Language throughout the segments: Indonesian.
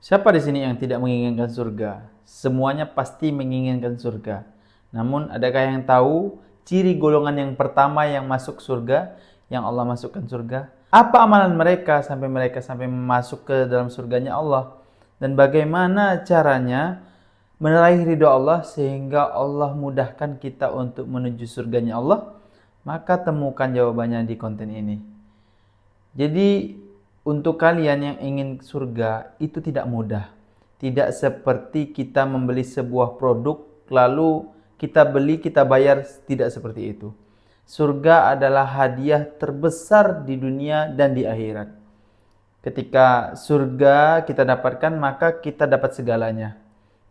Siapa di sini yang tidak menginginkan surga? Semuanya pasti menginginkan surga. Namun, adakah yang tahu ciri golongan yang pertama yang masuk surga, yang Allah masukkan surga? Apa amalan mereka sampai masuk ke dalam surganya Allah? Dan bagaimana caranya meraih ridho Allah sehingga Allah mudahkan kita untuk menuju surganya Allah? Maka temukan jawabannya di konten ini. Jadi untuk kalian yang ingin surga itu tidak mudah. Tidak seperti kita membeli sebuah produk lalu kita beli, kita bayar, tidak seperti itu. Surga adalah hadiah terbesar di dunia dan di akhirat. Ketika surga kita dapatkan, maka kita dapat segalanya.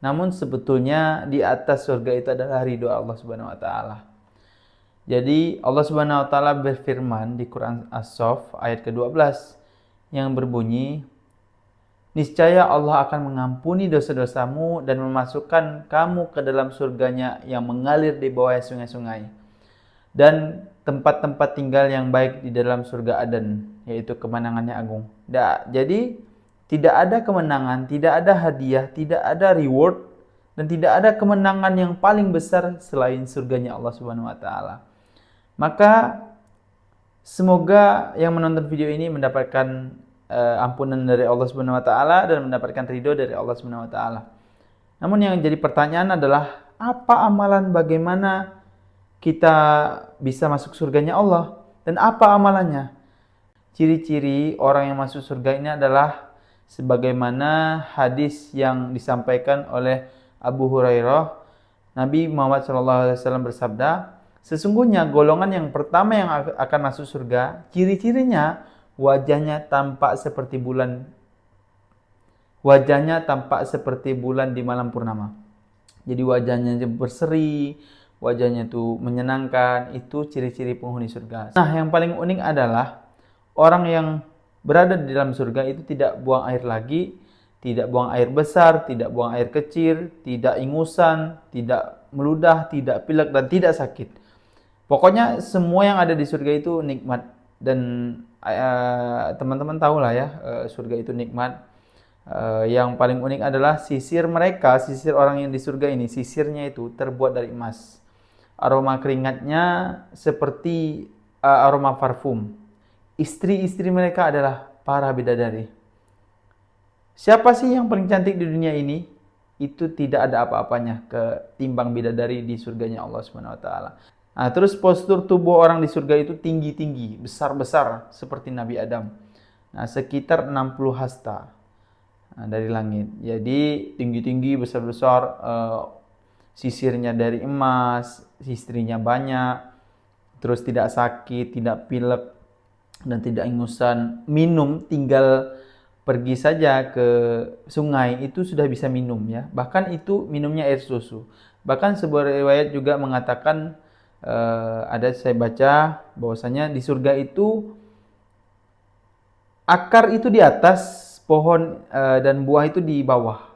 Namun sebetulnya di atas surga itu adalah ridho Allah Subhanahu wa taala. Jadi Allah Subhanahu wa taala berfirman di Quran As-Saff ayat ke-12 yang berbunyi, niscaya Allah akan mengampuni dosa-dosamu dan memasukkan kamu ke dalam surganya yang mengalir di bawah sungai-sungai dan tempat-tempat tinggal yang baik di dalam surga Aden, yaitu kemenangannya agung. Jadi tidak ada kemenangan, tidak ada hadiah, tidak ada reward, dan tidak ada kemenangan yang paling besar selain surganya Allah Subhanahu wa taala. Maka semoga yang menonton video ini mendapatkan ampunan dari Allah Subhanahu wa taala dan mendapatkan ridho dari Allah Subhanahu wa taala. Namun yang jadi pertanyaan adalah apa amalan, bagaimana kita bisa masuk surganya Allah dan apa amalannya? Ciri-ciri orang yang masuk surga ini adalah sebagaimana hadis yang disampaikan oleh Abu Hurairah. Nabi Muhammad SAW bersabda, sesungguhnya golongan yang pertama yang akan masuk surga, ciri-cirinya wajahnya tampak seperti bulan. Wajahnya tampak seperti bulan di malam purnama. Jadi wajahnya berseri, wajahnya itu menyenangkan, itu ciri-ciri penghuni surga. Nah, yang paling unik adalah orang yang berada di dalam surga itu tidak buang air lagi, tidak buang air besar, tidak buang air kecil, tidak ingusan, tidak meludah, tidak pilek, dan tidak sakit. Pokoknya semua yang ada di surga itu nikmat. Dan teman-teman tahu lah ya, surga itu nikmat. Yang paling unik adalah sisir mereka, sisir orang yang di surga ini, sisirnya itu terbuat dari emas. Aroma keringatnya seperti aroma parfum. Istri-istri mereka adalah para bidadari. Siapa sih yang paling cantik di dunia ini? Itu tidak ada apa-apanya ketimbang bidadari di surganya Allah Subhanahu wa taala. Nah, terus postur tubuh orang di surga itu tinggi-tinggi, besar-besar seperti Nabi Adam. Nah, sekitar 60 hasta dari langit. Jadi tinggi-tinggi, besar-besar, sisirnya dari emas, istrinya banyak, terus tidak sakit, tidak pilek, dan tidak ingusan. Minum tinggal pergi saja ke sungai itu sudah bisa minum ya. Bahkan itu minumnya air susu. Bahkan sebuah riwayat juga mengatakan ada saya baca bahwasanya di surga itu akar itu di atas pohon dan buah itu di bawah.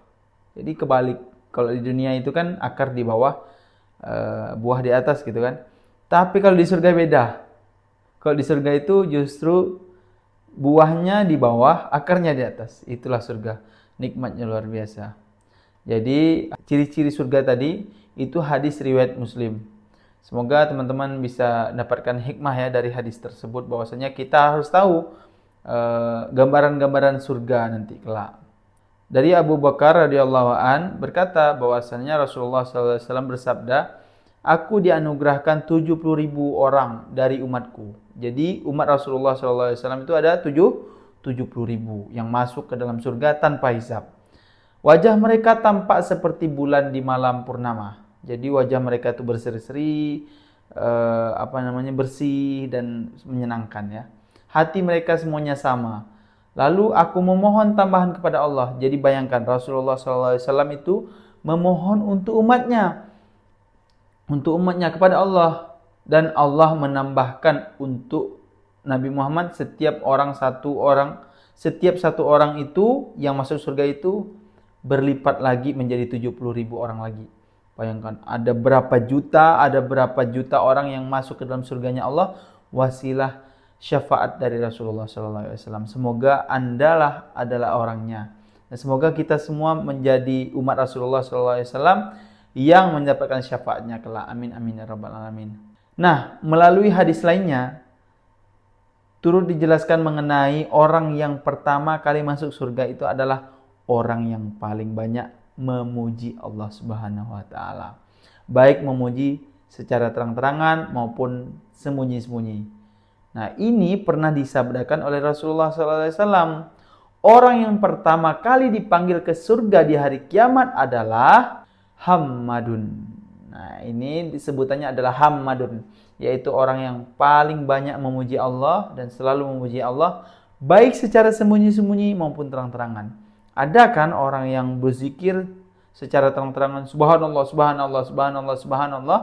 Jadi kebalik. Kalau di dunia itu kan akar di bawah, buah di atas gitu kan. Tapi kalau di surga beda. Kalau di surga itu justru buahnya di bawah, akarnya di atas. Itulah surga. Nikmatnya luar biasa. Jadi ciri-ciri surga tadi itu hadis riwayat Muslim. Semoga teman-teman bisa dapatkan hikmah ya dari hadis tersebut, bahwasanya kita harus tahu gambaran-gambaran surga nanti kelak. Dari Abu Bakar radhiyallahu an berkata bahwasanya Rasulullah SAW bersabda, aku dianugerahkan 70.000 orang dari umatku. Jadi umat Rasulullah SAW itu ada 70.000 yang masuk ke dalam surga tanpa hisab. Wajah mereka tampak seperti bulan di malam purnama. Jadi wajah mereka itu berseri-seri, bersih dan menyenangkan ya. Hati mereka semuanya sama. Lalu aku memohon tambahan kepada Allah. Jadi bayangkan Rasulullah SAW itu memohon untuk umatnya kepada Allah, dan Allah menambahkan untuk Nabi Muhammad setiap satu orang itu yang masuk surga itu berlipat lagi menjadi 70.000 orang lagi. Bayangkan ada berapa juta orang yang masuk ke dalam surganya Allah wasilah syafaat dari Rasulullah SAW. Semoga Anda adalah orangnya. Dan semoga kita semua menjadi umat Rasulullah SAW yang mendapatkan syafaatnya kelak. Amin amin ya rabbal alamin. Nah, melalui hadis lainnya turut dijelaskan mengenai orang yang pertama kali masuk surga itu adalah orang yang paling banyak memuji Allah Subhanahu wa taala. Baik memuji secara terang-terangan maupun sembunyi-sembunyi. Nah, ini pernah disabdakan oleh Rasulullah SAW. Orang yang pertama kali dipanggil ke surga di hari kiamat adalah Hammadun. Nah, ini disebutannya adalah Hammadun, yaitu orang yang paling banyak memuji Allah dan selalu memuji Allah, baik secara sembunyi-sembunyi maupun terang-terangan. Ada kan orang yang berzikir secara terang-terangan, subhanallah, subhanallah, subhanallah, subhanallah.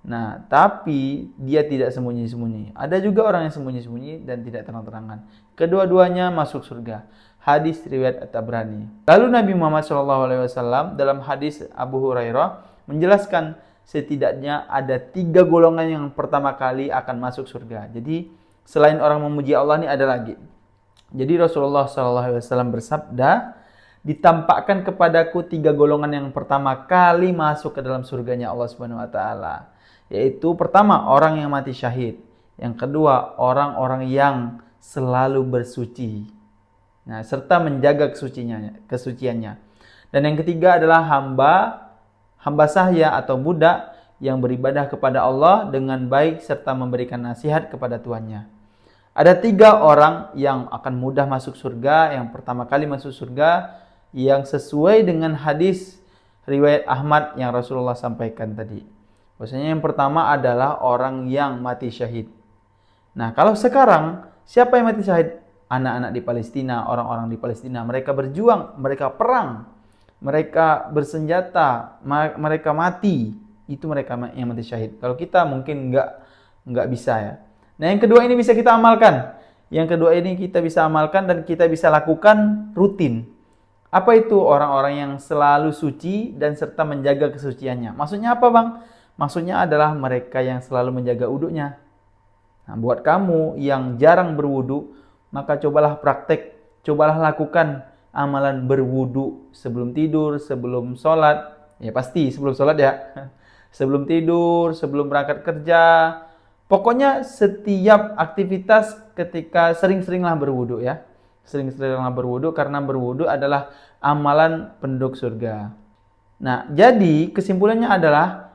Nah, tapi dia tidak sembunyi-sembunyi. Ada juga orang yang sembunyi-sembunyi dan tidak terang-terangan. Kedua-duanya masuk surga. Hadis riwayat At-Tabrani. Lalu Nabi Muhammad SAW dalam hadis Abu Hurairah menjelaskan setidaknya ada 3 golongan yang pertama kali akan masuk surga. Jadi selain orang memuji Allah ini ada lagi. Jadi Rasulullah SAW bersabda, ditampakkan kepadaku 3 golongan yang pertama kali masuk ke dalam surganya Allah Subhanahu Wa Taala. Yaitu pertama orang yang mati syahid. Yang kedua orang-orang yang selalu bersuci. Nah, serta menjaga kesuciannya. Dan yang ketiga adalah hamba sahaya atau budak yang beribadah kepada Allah dengan baik serta memberikan nasihat kepada tuannya. Ada 3 orang yang akan mudah masuk surga. Yang pertama kali masuk surga yang sesuai dengan hadis riwayat Ahmad yang Rasulullah sampaikan tadi. Maksudnya yang pertama adalah orang yang mati syahid. Nah, kalau sekarang siapa yang mati syahid? Anak-anak di Palestina, orang-orang di Palestina. Mereka berjuang, mereka perang, mereka bersenjata, mereka mati. Itu mereka yang mati syahid. Kalau kita mungkin nggak bisa ya. Nah, yang kedua ini bisa kita amalkan. Yang kedua ini kita bisa amalkan dan kita bisa lakukan rutin. Apa itu? Orang-orang yang selalu suci dan serta menjaga kesuciannya. Maksudnya apa, Bang? Maksudnya adalah mereka yang selalu menjaga wudhunya. Nah, buat kamu yang jarang berwudhu, maka cobalah praktek, cobalah lakukan amalan berwudhu sebelum tidur, sebelum sholat. Ya pasti sebelum sholat ya. Sebelum tidur, sebelum berangkat kerja. Pokoknya setiap aktivitas ketika sering-seringlah berwudhu ya. Sering-seringlah berwudhu karena berwudhu adalah amalan penduduk surga. Nah, jadi kesimpulannya adalah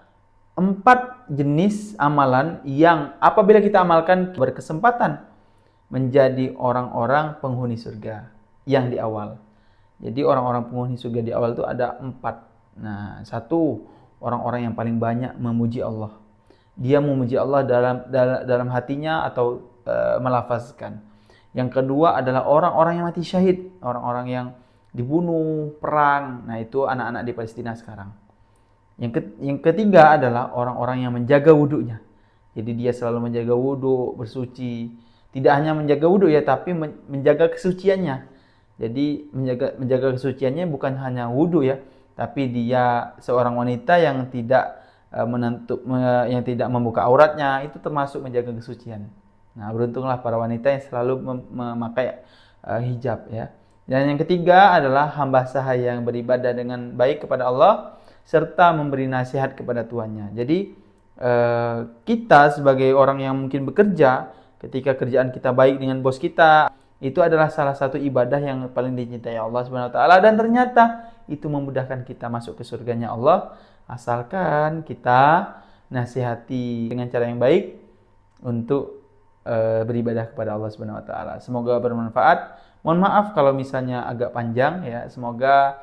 4 jenis amalan yang apabila kita amalkan berkesempatan menjadi orang-orang penghuni surga yang di awal. Jadi orang-orang penghuni surga di awal itu ada 4. Nah, 1, orang-orang yang paling banyak memuji Allah. Dia memuji Allah dalam hatinya atau melafazkan. Yang kedua adalah orang-orang yang mati syahid, orang-orang yang dibunuh, perang. Nah, itu anak-anak di Palestina sekarang. Yang ketiga adalah orang-orang yang menjaga wudhunya. Jadi dia selalu menjaga wudhu, bersuci. Tidak hanya menjaga wudhu ya, tapi menjaga kesuciannya. Jadi menjaga kesuciannya bukan hanya wudhu ya, tapi dia seorang wanita yang tidak yang tidak membuka auratnya, itu termasuk menjaga kesucian. Nah, beruntunglah para wanita yang selalu memakai hijab ya. Dan yang ketiga adalah hamba sahaya yang beribadah dengan baik kepada Allah serta memberi nasihat kepada tuannya. Jadi kita sebagai orang yang mungkin bekerja, ketika kerjaan kita baik dengan bos kita, itu adalah salah satu ibadah yang paling dicintai Allah Subhanahu wa taala, dan ternyata itu memudahkan kita masuk ke surganya Allah asalkan kita nasihati dengan cara yang baik untuk beribadah kepada Allah Subhanahu wa taala. Semoga bermanfaat. Mohon maaf kalau misalnya agak panjang ya. Semoga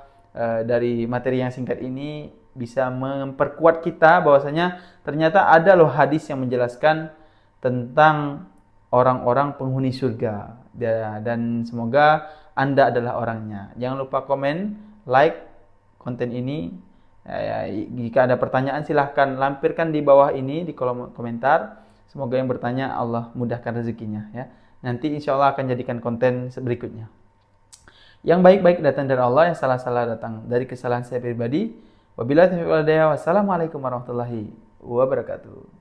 dari materi yang singkat ini bisa memperkuat kita bahwasanya ternyata ada loh hadis yang menjelaskan tentang orang-orang penghuni surga, dan semoga Anda adalah orangnya. Jangan lupa komen, like konten ini. Jika ada pertanyaan silahkan lampirkan di bawah ini di kolom komentar. Semoga yang bertanya Allah mudahkan rezekinya ya. Nanti insya Allah akan jadikan konten berikutnya. Yang baik-baik datang dari Allah, yang salah-salah datang dari kesalahan saya pribadi. Wabillahi taufiq wal hidayah. Wassalamualaikum warahmatullahi wabarakatuh.